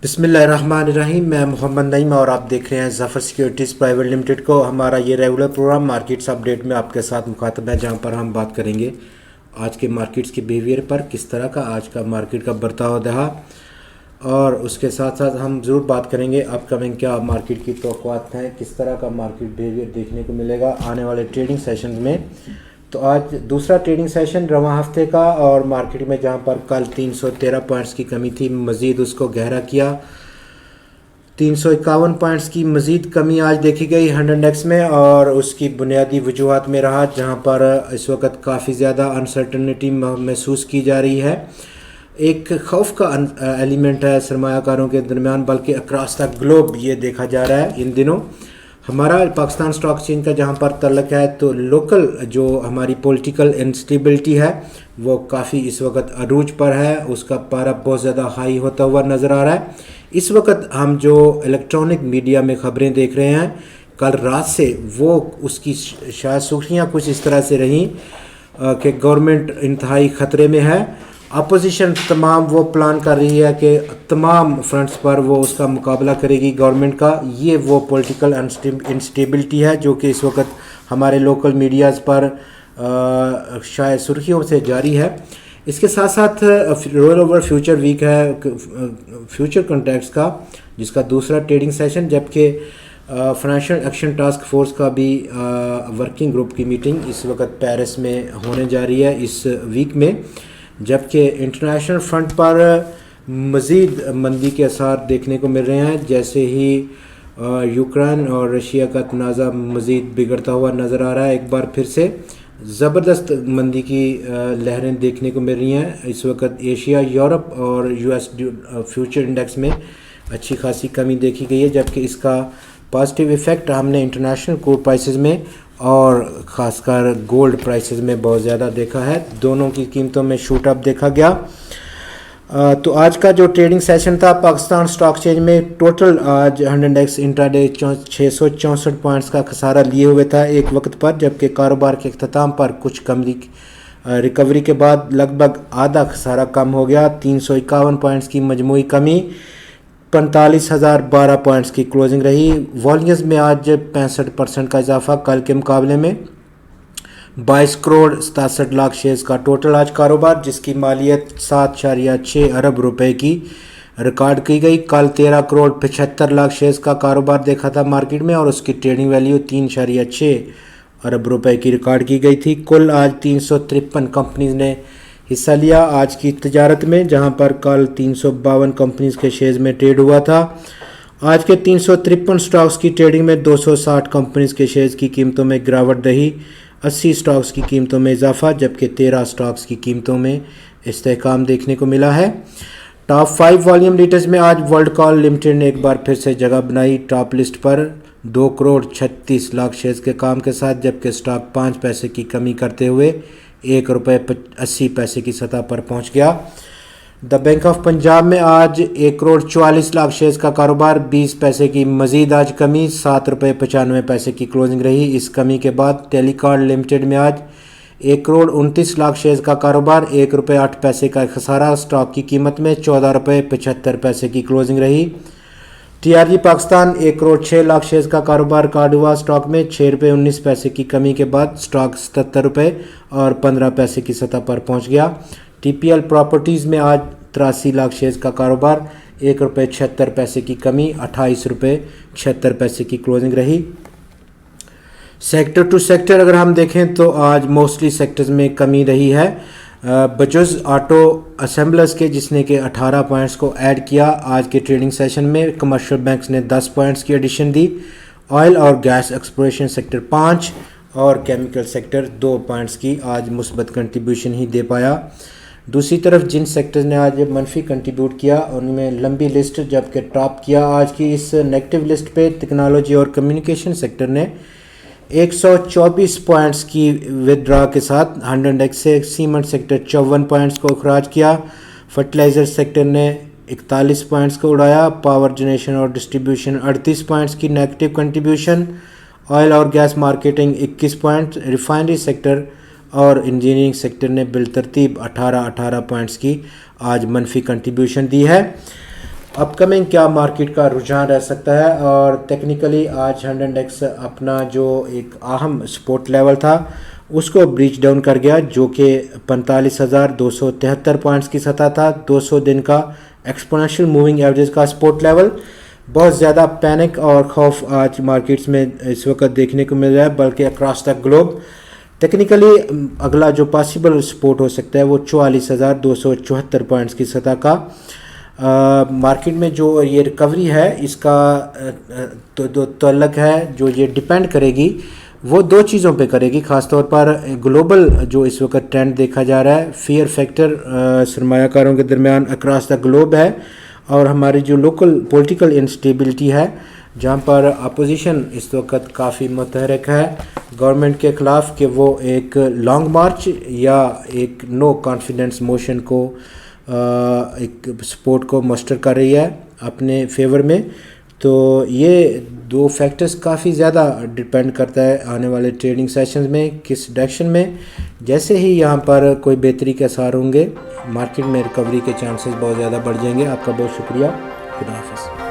بسم اللہ الرحمن الرحیم. میں محمد نعیم اور آپ دیکھ رہے ہیں ظفر سیکیورٹیز پرائیویٹ لمیٹڈ کو. ہمارا یہ ریگولر پروگرام مارکیٹس اپڈیٹ میں آپ کے ساتھ مخاطب ہے، جہاں پر ہم بات کریں گے آج کے مارکیٹس کے بیہیویئر پر، کس طرح کا آج کا مارکیٹ کا برتاؤ رہا، اور اس کے ساتھ ساتھ ہم ضرور بات کریں گے اپ کمنگ کیا مارکیٹ کی توقعات ہیں، کس طرح کا مارکیٹ بیہیویئر دیکھنے کو ملے گا آنے والے ٹریڈنگ سیشنز میں. تو آج دوسرا ٹریڈنگ سیشن رواں ہفتے کا، اور مارکیٹ میں جہاں پر کل 313 پوائنٹس کی کمی تھی، مزید اس کو گہرا کیا. 351 پوائنٹس کی مزید کمی آج دیکھی گئی 100 انڈیکس میں، اور اس کی بنیادی وجوہات میں رہا جہاں پر اس وقت کافی زیادہ انسرٹنٹی محسوس کی جا رہی ہے. ایک خوف کا ایلیمنٹ ہے سرمایہ کاروں کے درمیان، بلکہ اکراس دا گلوب یہ دیکھا جا رہا ہے ان دنوں. ہمارا پاکستان اسٹاک ایکسچینج کا جہاں پر تعلق ہے، تو لوکل جو ہماری پولیٹیکل انسٹیبلٹی ہے وہ کافی اس وقت عروج پر ہے، اس کا پارہ بہت زیادہ ہائی ہوتا ہوا نظر آ رہا ہے. اس وقت ہم جو الیکٹرانک میڈیا میں خبریں دیکھ رہے ہیں کل رات سے، وہ اس کی شاید سرخیاں کچھ اس طرح سے رہیں کہ گورنمنٹ انتہائی خطرے میں ہے. اپوزیشن تمام وہ پلان کر رہی ہے کہ تمام فرنٹس پر وہ اس کا مقابلہ کرے گی گورنمنٹ کا. یہ وہ پولیٹیکل انسٹیبلٹی ہے جو کہ اس وقت ہمارے لوکل میڈیاز پر شاید سرخیوں سے جاری ہے. اس کے ساتھ ساتھ رول اوور فیوچر ویک ہے فیوچر کنٹریکٹس کا، جس کا دوسرا ٹریڈنگ سیشن، جبکہ فائنینشیل ایکشن ٹاسک فورس کا بھی ورکنگ گروپ کی میٹنگ اس وقت پیرس میں ہونے جا رہی ہے اس ویک میں. جبکہ انٹرنیشنل فرنٹ پر مزید مندی کے اثار دیکھنے کو مل رہے ہیں، جیسے ہی یوکرین اور رشیا کا تنازع مزید بگڑتا ہوا نظر آ رہا ہے. ایک بار پھر سے زبردست مندی کی لہریں دیکھنے کو مل رہی ہیں اس وقت. ایشیا، یورپ اور یو ایس فیوچر انڈیکس میں اچھی خاصی کمی دیکھی گئی ہے، جبکہ اس کا پازیٹیو ایفیکٹ ہم نے انٹرنیشنل کروڈ پرائسز میں اور خاص کر گولڈ پرائسز میں بہت زیادہ دیکھا ہے. دونوں کی قیمتوں میں شوٹ اپ دیکھا گیا. تو آج کا جو ٹریڈنگ سیشن تھا پاکستان اسٹاک ایکسچینج میں، ٹوٹل آج 100 انڈیکس انٹراڈے 664 پوائنٹس کا خسارہ لیے ہوئے تھا ایک وقت پر، جبکہ کاروبار کے اختتام پر کچھ کمی ریکوری کے بعد لگ بھگ آدھا خسارہ کم ہو گیا. 351 پوائنٹس کی مجموعی کمی، 45,012 پوائنٹس کی کلوزنگ رہی. والیومز میں آج 65% کا اضافہ کل کے مقابلے میں. 22 کروڑ 67 لاکھ شیئرز کا ٹوٹل آج کاروبار، جس کی مالیت 7.6 ارب روپے کی ریکارڈ کی گئی. کل 13 کروڑ 75 لاکھ شیئرز کا کاروبار دیکھا تھا مارکیٹ میں، اور اس کی ٹریڈنگ ویلیو 3.6 ارب روپے کی ریکارڈ کی گئی تھی. کل آج 353 کمپنیز نے حصہ لیا آج کی تجارت میں، جہاں پر کل 352 کمپنیز کے شیئرز میں ٹریڈ ہوا تھا. آج کے 353 سٹاکس کی ٹریڈنگ میں 260 کمپنیز کے شیئرز کی قیمتوں میں گراوٹ رہی، 80 سٹاکس کی قیمتوں میں اضافہ، جبکہ 13 سٹاکس کی قیمتوں میں استحکام دیکھنے کو ملا ہے. ٹاپ 5 والیوم لیڈرز میں آج ورلڈ کال لمیٹڈ نے ایک بار پھر سے جگہ بنائی ٹاپ لسٹ پر 2 کروڑ 36 لاکھ شیئرز کے کام کے ساتھ، جبکہ سٹاک 5 پیسے کی کمی کرتے ہوئے 1 روپے 80 پیسے کی سطح پر پہنچ گیا. دا بینک آف پنجاب میں آج 1 کروڑ 44 لاکھ شیئرز کا کاروبار، 20 پیسے کی مزید آج کمی، 7 روپے 95 پیسے کی کلوزنگ رہی. اس کمی کے بعد ٹیلی کارڈ لمیٹڈ میں آج 1 کروڑ 29 لاکھ شیئرز کا کاروبار، 1 روپے 8 پیسے کا خسارہ، سٹاک کی قیمت میں 14 روپے 75 پیسے کی کلوزنگ رہی. T R G Pakistan 1 crore 6 lakh shares کا کاروبار ریکارڈ ہوا، سٹاک میں 6 روپے 19 پیسے کی کمی کے بعد سٹاک 77 روپے اور 15 پیسے کی سطح پر پہنچ گیا. ٹی پی ایل پراپرٹیز میں آج 83 لاکھ شیئرز کا کاروبار، 1 روپے 76 پیسے کی کمی، 28 روپے 76 پیسے کی کلوزنگ رہی. سیکٹر ٹو سیکٹر اگر ہم دیکھیں تو آج موسٹلی سیکٹرز میں کمی رہی ہے، بجز آٹو اسمبلرز کے، جس نے کہ 18 پوائنٹس کو ایڈ کیا آج کے ٹریڈنگ سیشن میں. کمرشل بینکس نے 10 پوائنٹس کی ایڈیشن دی. آئل اور گیس ایکسپلوریشن سیکٹر 5 اور کیمیکل سیکٹر 2 پوائنٹس کی آج مثبت کنٹریبیوشن ہی دے پایا. دوسری طرف جن سیکٹرز نے آج منفی کنٹریبیوٹ کیا ان میں لمبی لسٹ جبکہ ٹاپ کیا آج کی اس نیگیٹو لسٹ پہ. ٹیکنالوجی اور کمیونیکیشن سیکٹر نے 124 پوائنٹس کی ودڈرا کے ساتھ 100 انڈیکس سے. سیمنٹ سیکٹر 54 پوائنٹس کو اخراج کیا. فرٹیلائزر سیکٹر نے 41 پوائنٹس کو اڑایا. پاور جنریشن اور ڈسٹریبیوشن 38 پوائنٹس کی نیگیٹو کنٹریبیوشن. آئل اور gas marketing 21 point. Refinery sector اور انجینئرنگ سیکٹر نے بالترتیب 18 پوائنٹس کی آج منفی کنٹریبیوشن دی ہے. اپ کمنگ کیا مارکیٹ کا رجحان رہ سکتا ہے. اور ٹیکنیکلی آج ہنڈ انڈیکس اپنا جو ایک اہم سپورٹ لیول تھا اس کو بریچ ڈاؤن کر گیا, جو کہ 45,273 پوائنٹس کی سطح تھا. 200 دن کا ایکسپوننشیل موونگ ایوریج کا سپورٹ لیول. بہت زیادہ پینک اور خوف آج مارکیٹس میں اس وقت دیکھنے کو مل رہا ہے, بلکہ اکراس دا گلوب. ٹیکنیکلی اگلا جو پاسبل سپورٹ ہو سکتا ہے وہ 44,274 پوائنٹس کی سطح کا. مارکیٹ میں جو یہ ریکوری ہے اس کا تو تعلق ہے, جو یہ ڈیپینڈ کرے گی وہ دو چیزوں پہ کرے گی, خاص طور پر گلوبل جو اس وقت ٹرینڈ دیکھا جا رہا ہے, فیئر فیکٹر سرمایہ کاروں کے درمیان اکراس دا گلوب ہے, اور ہماری جو لوکل پولیٹیکل انسٹیبلٹی ہے جہاں پر اپوزیشن اس وقت کافی متحرک ہے گورنمنٹ کے خلاف کہ وہ ایک لانگ مارچ یا ایک نو کانفیڈنس موشن کو ایک سپورٹ کو مسٹر کر رہی ہے اپنے فیور میں. تو یہ دو فیکٹرز کافی زیادہ ڈیپینڈ کرتا ہے آنے والے ٹریڈنگ سیشنز میں کس ڈائریکشن میں. جیسے ہی یہاں پر کوئی بہتری کے آثار ہوں گے مارکیٹ میں ریکوری کے چانسز بہت زیادہ بڑھ جائیں گے. آپ کا بہت شکریہ. خدا حافظ.